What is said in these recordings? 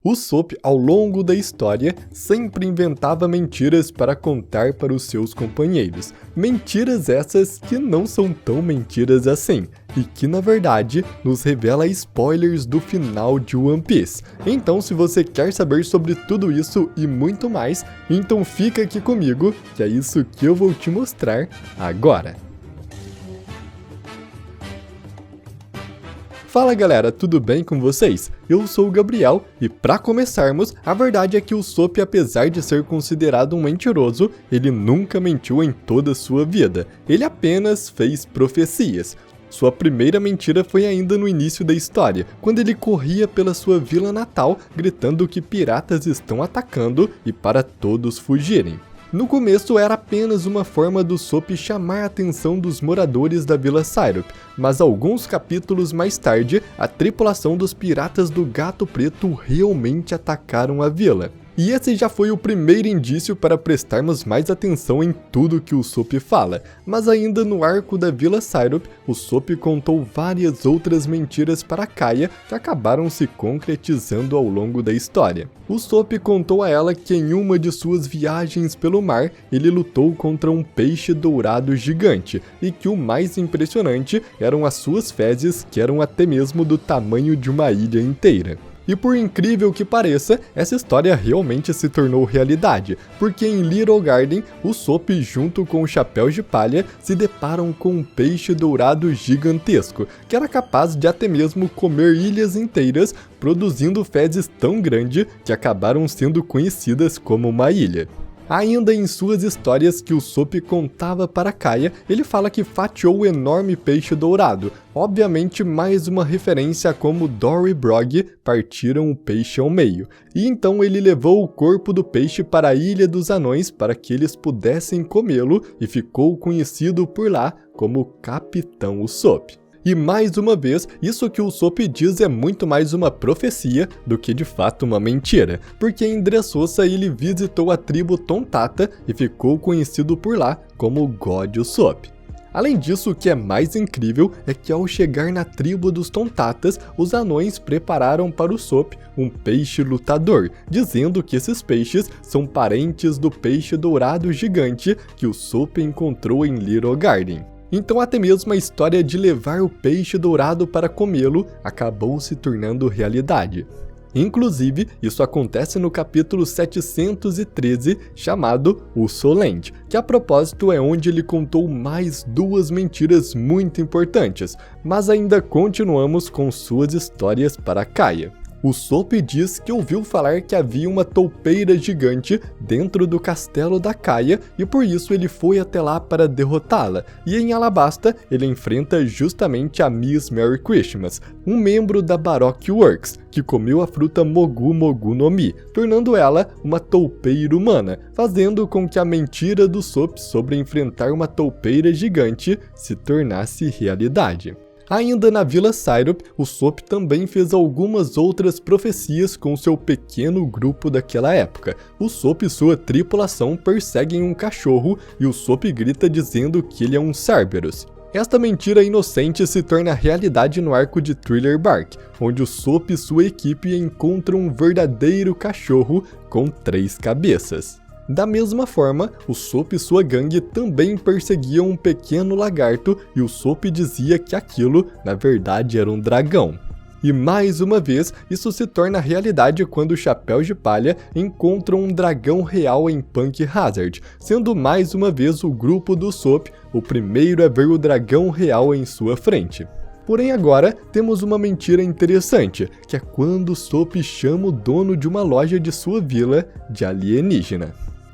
O Soap, ao longo da história, sempre inventava mentiras para contar para os seus companheiros. Mentiras essas que não são tão mentiras assim, e que na verdade nos revela spoilers do final de One Piece. Então, se você quer saber sobre tudo isso e muito mais, então fica aqui comigo, que é isso que eu vou te mostrar agora. Fala galera, tudo bem com vocês? Eu sou o Gabriel e para começarmos, a verdade é que o Soap, apesar de ser considerado um mentiroso, ele nunca mentiu em toda a sua vida, ele apenas fez profecias. Sua primeira mentira foi ainda no início da história, quando ele corria pela sua vila natal, gritando que piratas estão atacando e para todos fugirem. No começo era apenas uma forma do Soap chamar a atenção dos moradores da Vila Syrup, mas alguns capítulos mais tarde, a tripulação dos Piratas do Gato Preto realmente atacaram a vila. E esse já foi o primeiro indício para prestarmos mais atenção em tudo que o Soap fala, mas ainda no arco da Vila Syrup, o Soap contou várias outras mentiras para Kaya que acabaram se concretizando ao longo da história. O Soap contou a ela que em uma de suas viagens pelo mar, ele lutou contra um peixe dourado gigante, e que o mais impressionante eram as suas fezes, que eram até mesmo do tamanho de uma ilha inteira. E por incrível que pareça, essa história realmente se tornou realidade, porque em Little Garden, o Soap junto com o Chapéu de Palha se deparam com um peixe dourado gigantesco, que era capaz de até mesmo comer ilhas inteiras, produzindo fezes tão grandes que acabaram sendo conhecidas como uma ilha. Ainda em suas histórias que o Soap contava para Kaya, ele fala que fatiou o enorme peixe dourado, obviamente mais uma referência a como Dory e Brog partiram o peixe ao meio, e então ele levou o corpo do peixe para a Ilha dos Anões para que eles pudessem comê-lo e ficou conhecido por lá como Capitão Usopp. E mais uma vez, isso que o Soap diz é muito mais uma profecia do que de fato uma mentira, porque em Dressrosa ele visitou a tribo Tontatta e ficou conhecido por lá como God Usopp. Além disso, o que é mais incrível é que ao chegar na tribo dos Tontattas, os anões prepararam para o Soap um peixe lutador, dizendo que esses peixes são parentes do peixe dourado gigante que o Soap encontrou em Little Garden. Então até mesmo a história de levar o peixe dourado para comê-lo acabou se tornando realidade. Inclusive, isso acontece no capítulo 713, chamado Usoland, que a propósito é onde ele contou mais duas mentiras muito importantes, mas ainda continuamos com suas histórias para Kaya. O Soap diz que ouviu falar que havia uma toupeira gigante dentro do castelo da Kaya e por isso ele foi até lá para derrotá-la, e em Alabasta ele enfrenta justamente a Miss Merry Christmas, um membro da Baroque Works, que comeu a fruta Mogu Mogu no Mi, tornando ela uma toupeira humana, fazendo com que a mentira do Soap sobre enfrentar uma toupeira gigante se tornasse realidade. Ainda na Vila Syrup, o Soap também fez algumas outras profecias com seu pequeno grupo daquela época. O Soap e sua tripulação perseguem um cachorro e o Soap grita dizendo que ele é um Cerberus. Esta mentira inocente se torna realidade no arco de Thriller Bark, onde o Soap e sua equipe encontram um verdadeiro cachorro com 3 cabeças. Da mesma forma, o Soap e sua gangue também perseguiam um pequeno lagarto e o Soap dizia que aquilo, na verdade, era um dragão. E mais uma vez, isso se torna realidade quando o Chapéu de Palha encontra um dragão real em Punk Hazard, sendo mais uma vez o grupo do Soap o primeiro a ver o dragão real em sua frente. Porém agora temos uma mentira interessante, que é quando o Soap chama o dono de uma loja de sua vila de alienígena.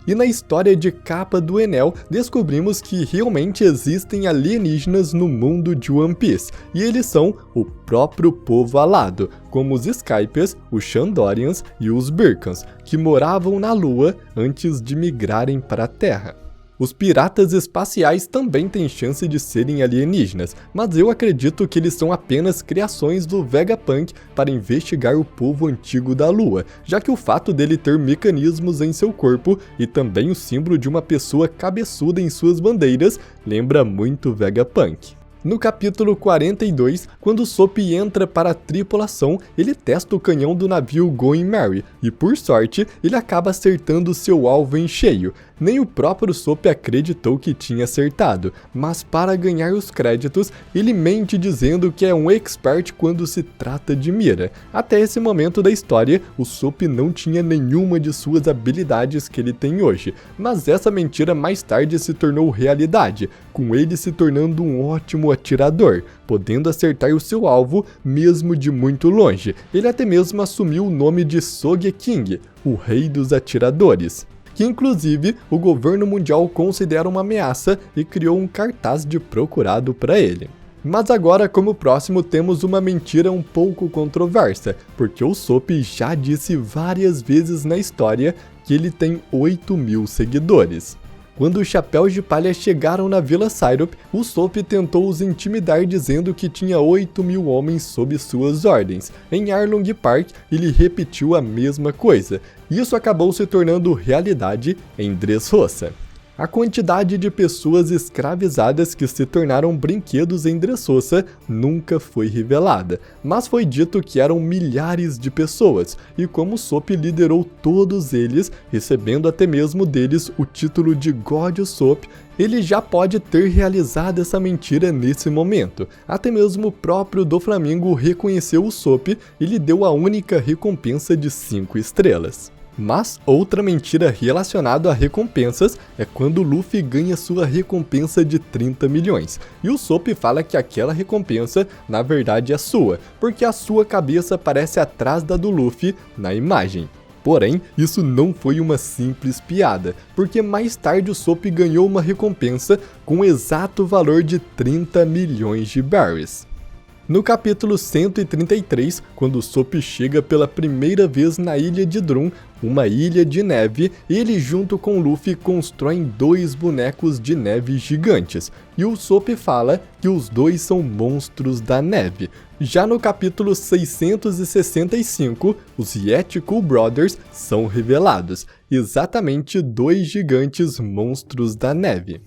E na história de Capa do Enel, descobrimos que realmente existem alienígenas no mundo de One Piece, e eles são o próprio povo alado, como os Skypias, os Shandorians e os Birkans, que moravam na Lua antes de migrarem para a Terra. Os piratas espaciais também têm chance de serem alienígenas, mas eu acredito que eles são apenas criações do Vegapunk para investigar o povo antigo da Lua, já que o fato dele ter mecanismos em seu corpo e também o símbolo de uma pessoa cabeçuda em suas bandeiras lembra muito Vegapunk. No capítulo 42, quando Usopp entra para a tripulação, ele testa o canhão do navio Going Merry, e por sorte, ele acaba acertando seu alvo em cheio. Nem o próprio Usopp acreditou que tinha acertado, mas para ganhar os créditos, ele mente dizendo que é um expert quando se trata de mira. Até esse momento da história, o Usopp não tinha nenhuma de suas habilidades que ele tem hoje, mas essa mentira mais tarde se tornou realidade, com ele se tornando um ótimo atirador, podendo acertar o seu alvo mesmo de muito longe. Ele até mesmo assumiu o nome de Sogeking, o rei dos atiradores, que inclusive o governo mundial considera uma ameaça e criou um cartaz de procurado para ele. Mas agora, como próximo, temos uma mentira um pouco controversa, porque o Usopp já disse várias vezes na história que ele tem 8.000 seguidores. Quando os Chapéus de Palha chegaram na Vila Syrup, o Usopp tentou os intimidar dizendo que tinha 8.000 homens sob suas ordens. Em Arlong Park, ele repetiu a mesma coisa. Isso acabou se tornando realidade em Dressrosa. A quantidade de pessoas escravizadas que se tornaram brinquedos em Dressrosa nunca foi revelada, mas foi dito que eram milhares de pessoas, e como Usopp liderou todos eles, recebendo até mesmo deles o título de God Usopp, ele já pode ter realizado essa mentira nesse momento. Até mesmo o próprio Doflamingo reconheceu Usopp e lhe deu a única recompensa de 5 estrelas. Mas outra mentira relacionada a recompensas é quando Luffy ganha sua recompensa de 30 milhões, e o Usopp fala que aquela recompensa na verdade é sua, porque a sua cabeça aparece atrás da do Luffy na imagem. Porém, isso não foi uma simples piada, porque mais tarde o Usopp ganhou uma recompensa com o exato valor de 30 milhões de berries. No capítulo 133, quando Usopp chega pela primeira vez na ilha de Drum, uma ilha de neve, ele junto com Luffy constroem 2 bonecos de neve gigantes, e o Usopp fala que os dois são monstros da neve. Já no capítulo 665, os Yeti Cool Brothers são revelados, exatamente 2 gigantes monstros da neve.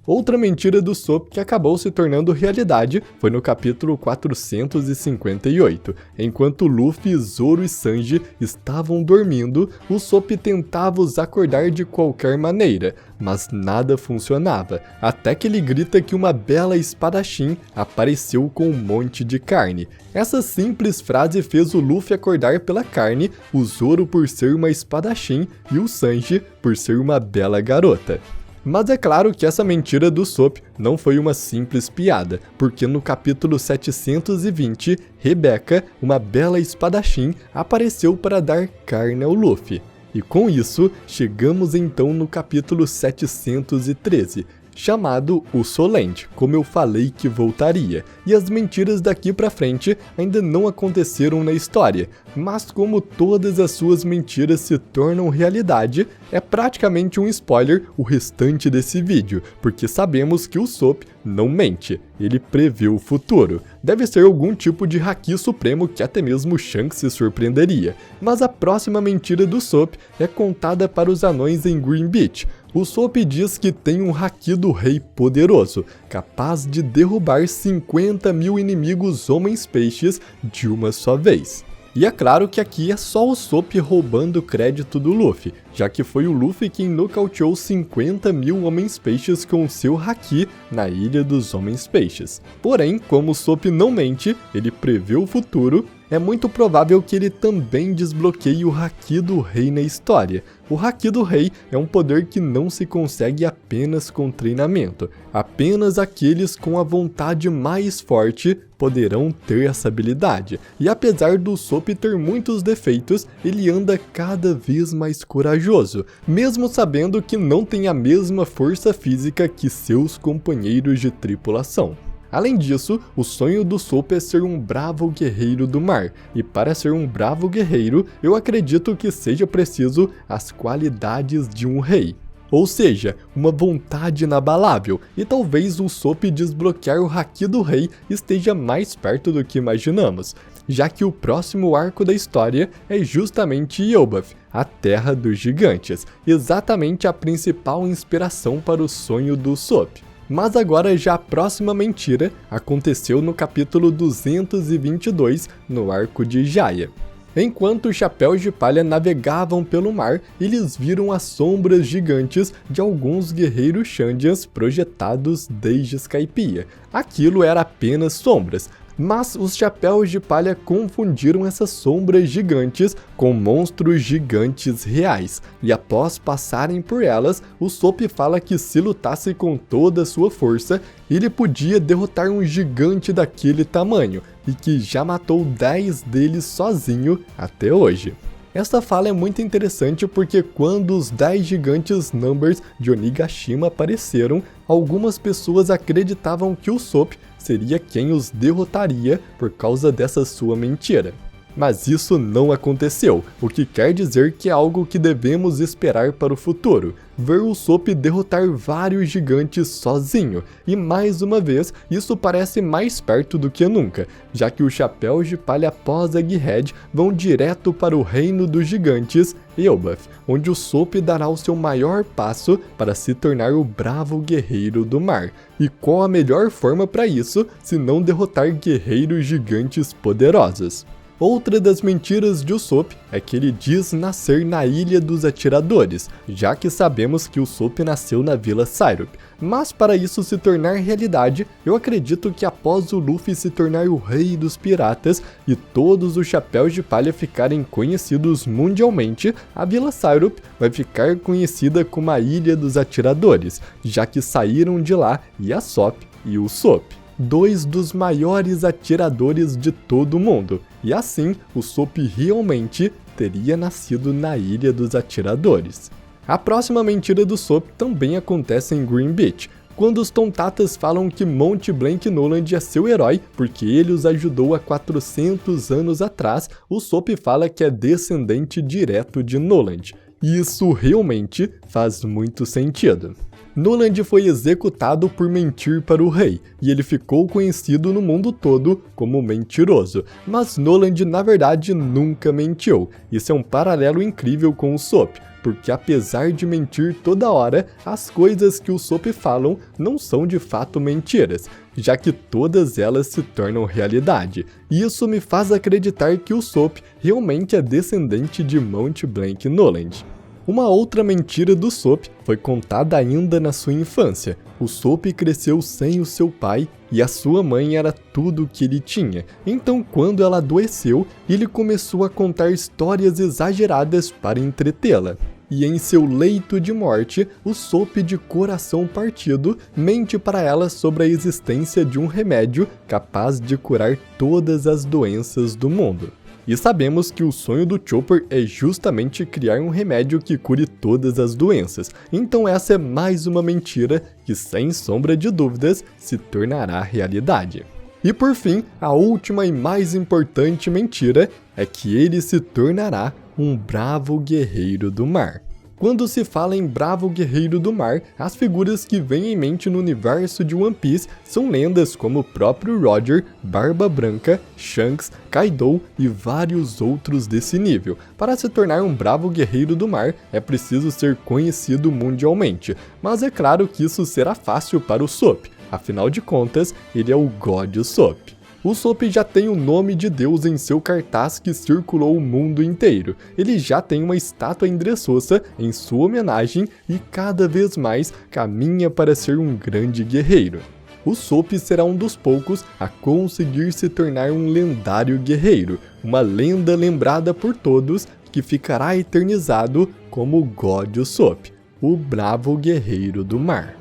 Outra mentira do Usopp que acabou se tornando realidade foi no capítulo 458. Enquanto Luffy, Zoro e Sanji estavam dormindo, o Usopp tentava os acordar de qualquer maneira, mas nada funcionava, até que ele grita que uma bela espadachim apareceu com um monte de carne. Essa simples frase fez o Luffy acordar pela carne, o Zoro por ser uma espadachim e o Sanji por ser uma bela garota. Mas é claro que essa mentira do Usopp não foi uma simples piada, porque no capítulo 720, Rebecca, uma bela espadachim, apareceu para dar carne ao Luffy. E com isso, chegamos então no capítulo 713, chamado O Solente, como eu falei que voltaria, e as mentiras daqui pra frente ainda não aconteceram na história, mas como todas as suas mentiras se tornam realidade, é praticamente um spoiler o restante desse vídeo, porque sabemos que o Usopp não mente, ele prevê o futuro. Deve ser algum tipo de haki supremo que até mesmo Shanks se surpreenderia, mas a próxima mentira do Usopp é contada para os anões em Green Beach. O Usopp diz que tem um haki do rei poderoso, capaz de derrubar 50.000 inimigos homens-peixes de uma só vez. E é claro que aqui é só o Usopp roubando o crédito do Luffy, já que foi o Luffy quem nocauteou 50.000 homens-peixes com seu haki na Ilha dos Homens-Peixes. Porém, como o Usopp não mente, ele prevê o futuro, é muito provável que ele também desbloqueie o haki do rei na história. O haki do rei é um poder que não se consegue apenas com treinamento. Apenas aqueles com a vontade mais forte poderão ter essa habilidade. E apesar do Usopp ter muitos defeitos, ele anda cada vez mais corajoso, mesmo sabendo que não tem a mesma força física que seus companheiros de tripulação. Além disso, o sonho do Usopp é ser um bravo guerreiro do mar, e para ser um bravo guerreiro, eu acredito que seja preciso as qualidades de um rei. Ou seja, uma vontade inabalável, e talvez o Usopp desbloquear o haki do rei esteja mais perto do que imaginamos, já que o próximo arco da história é justamente Elbaf, a Terra dos Gigantes, exatamente a principal inspiração para o sonho do Usopp. Mas agora já a próxima mentira aconteceu no capítulo 222, no arco de Jaya. Enquanto os chapéus de palha navegavam pelo mar, eles viram as sombras gigantes de alguns guerreiros Shandians projetados desde Skypiea. Aquilo era apenas sombras, mas os chapéus de palha confundiram essas sombras gigantes com monstros gigantes reais, e após passarem por elas, o Usopp fala que se lutasse com toda a sua força, ele podia derrotar um gigante daquele tamanho, e que já matou 10 deles sozinho até hoje. Esta fala é muito interessante porque quando os 10 gigantes Numbers de Onigashima apareceram, algumas pessoas acreditavam que o Usopp seria quem os derrotaria por causa dessa sua mentira. Mas isso não aconteceu, o que quer dizer que é algo que devemos esperar para o futuro, ver o Usopp derrotar vários gigantes sozinho, e mais uma vez isso parece mais perto do que nunca, já que os chapéus de palha após Egghead vão direto para o reino dos gigantes, Elbaf, onde o Usopp dará o seu maior passo para se tornar o bravo guerreiro do mar. E qual a melhor forma para isso, se não derrotar guerreiros gigantes poderosos? Outra das mentiras de Usopp é que ele diz nascer na Ilha dos Atiradores, já que sabemos que Usopp nasceu na Vila Syrup. Mas para isso se tornar realidade, eu acredito que após o Luffy se tornar o rei dos piratas e todos os chapéus de palha ficarem conhecidos mundialmente, a Vila Syrup vai ficar conhecida como a Ilha dos Atiradores, já que saíram de lá Yasop e Usopp, dois dos maiores atiradores de todo o mundo, e assim o Usopp realmente teria nascido na Ilha dos Atiradores. A próxima mentira do Usopp também acontece em Green Beach, quando os Tontatas falam que Monte Blanc Noland é seu herói porque ele os ajudou há 400 anos atrás. O Usopp fala que é descendente direto de Noland, e isso realmente faz muito sentido. Noland foi executado por mentir para o rei, e ele ficou conhecido no mundo todo como mentiroso, mas Noland na verdade nunca mentiu. Isso é um paralelo incrível com o Usopp, porque apesar de mentir toda hora, as coisas que o Usopp falam não são de fato mentiras, já que todas elas se tornam realidade. E isso me faz acreditar que o Usopp realmente é descendente de Monte Blanc Noland. Uma outra mentira do Usopp foi contada ainda na sua infância. O Usopp cresceu sem o seu pai e a sua mãe era tudo o que ele tinha. Então, quando ela adoeceu, ele começou a contar histórias exageradas para entretê-la. E em seu leito de morte, o Usopp, de coração partido, mente para ela sobre a existência de um remédio capaz de curar todas as doenças do mundo. E sabemos que o sonho do Chopper é justamente criar um remédio que cure todas as doenças, então essa é mais uma mentira que, sem sombra de dúvidas, se tornará realidade. E por fim, a última e mais importante mentira é que ele se tornará um bravo guerreiro do mar. Quando se fala em bravo guerreiro do mar, as figuras que vêm em mente no universo de One Piece são lendas como o próprio Roger, Barba Branca, Shanks, Kaido e vários outros desse nível. Para se tornar um bravo guerreiro do mar, é preciso ser conhecido mundialmente, mas é claro que isso será fácil para o Usopp, afinal de contas, ele é o God Usopp. O Usopp já tem o nome de Deus em seu cartaz que circulou o mundo inteiro. Ele já tem uma estátua em Dressrosa em sua homenagem e cada vez mais caminha para ser um grande guerreiro. O Usopp será um dos poucos a conseguir se tornar um lendário guerreiro, uma lenda lembrada por todos que ficará eternizado como God Usopp, o bravo guerreiro do mar.